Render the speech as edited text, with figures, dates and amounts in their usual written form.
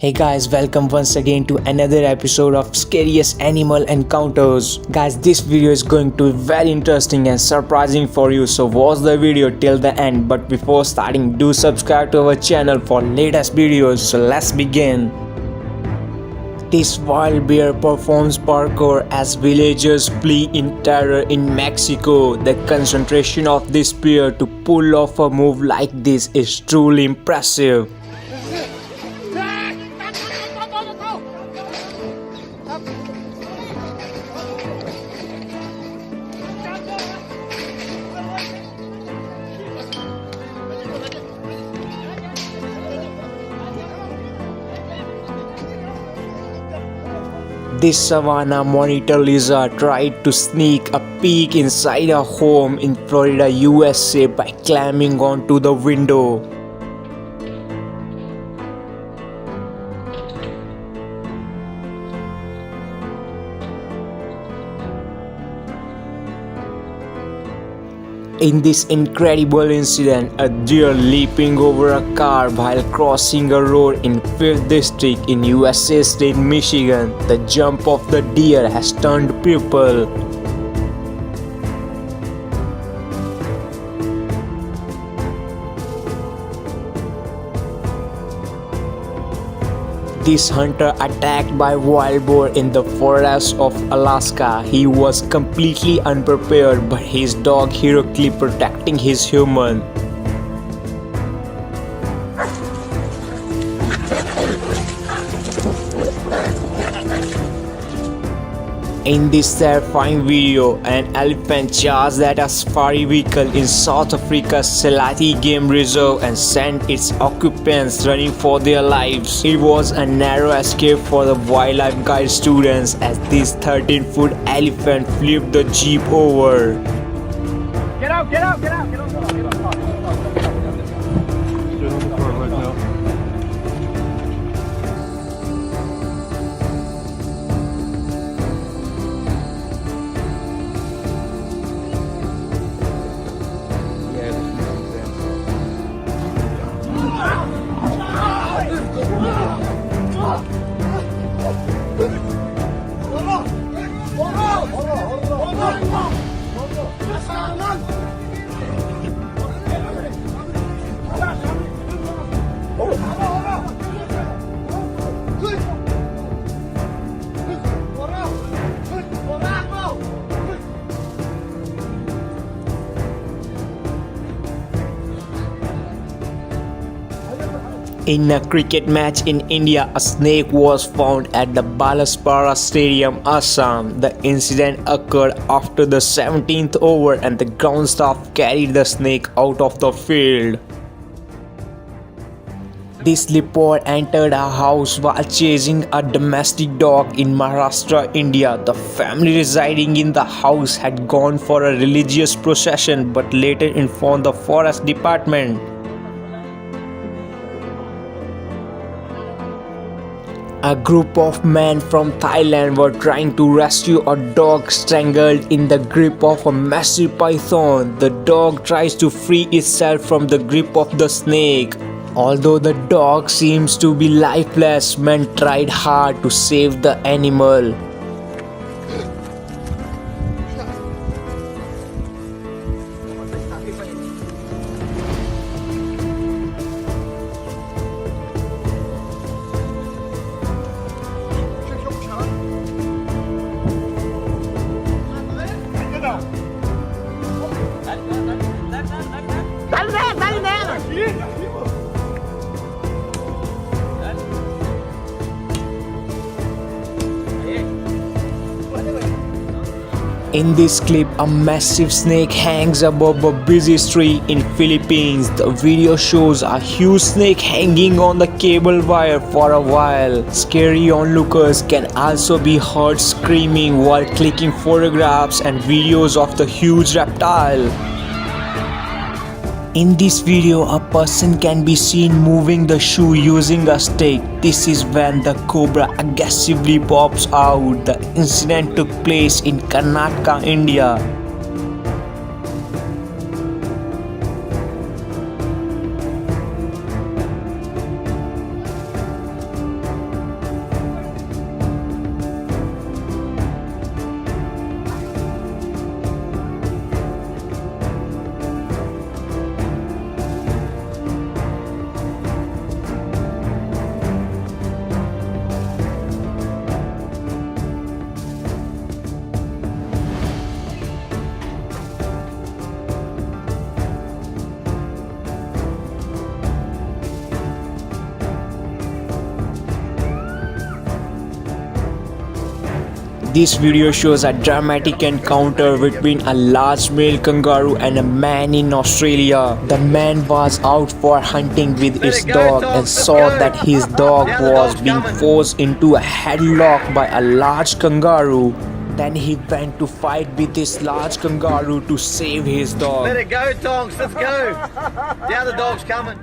Hey guys, welcome once again to another episode of Scariest Animal Encounters. Guys, this video is going to be very interesting and surprising for you, so watch the video till the end. But before starting, do subscribe to our channel for latest videos. So let's begin. This wild bear performs parkour as villagers flee in terror in Mexico. The concentration of this bear to pull off a move like this is truly impressive. This savanna monitor lizard tried to sneak a peek inside a home in Florida, USA by climbing onto the window. In this incredible incident, a deer leaping over a car while crossing a road in 5th District in USA State, Michigan. The jump of the deer has turned purple. This hunter attacked by wild boar in the forests of Alaska. He was completely unprepared, but his dog heroically protecting his human. In this terrifying video, an elephant charged at a safari vehicle in South Africa's Selati Game Reserve and sent its occupants running for their lives. It was a narrow escape for the wildlife guide students as this 13-foot elephant flipped the jeep over. Get out, get out, get out, get out, get out, get out. In a cricket match in India, a snake was found at the Balaspara Stadium, Assam. The incident occurred after the 17th over and the ground staff carried the snake out of the field. This leopard entered a house while chasing a domestic dog in Maharashtra, India. The family residing in the house had gone for a religious procession but later informed the forest department. A group of men from Thailand were trying to rescue a dog strangled in the grip of a massive python. The dog tries to free itself from the grip of the snake. Although the dog seems to be lifeless, men tried hard to save the animal. In this clip, a massive snake hangs above a busy street in Philippines. The video shows a huge snake hanging on the cable wire for a while. Scary onlookers can also be heard screaming while clicking photographs and videos of the huge reptile. In this video, a person can be seen moving the shoe using a stick. This is when the cobra aggressively pops out. The incident took place in Karnataka, India. this video shows a dramatic encounter between a large male kangaroo and a man in Australia. The man was out for hunting with his dog and saw that his dog was being forced into a headlock by a large kangaroo. Then he went to fight with this large kangaroo to save his dog. Let it go, Tonks. Let's go. The other dog's coming.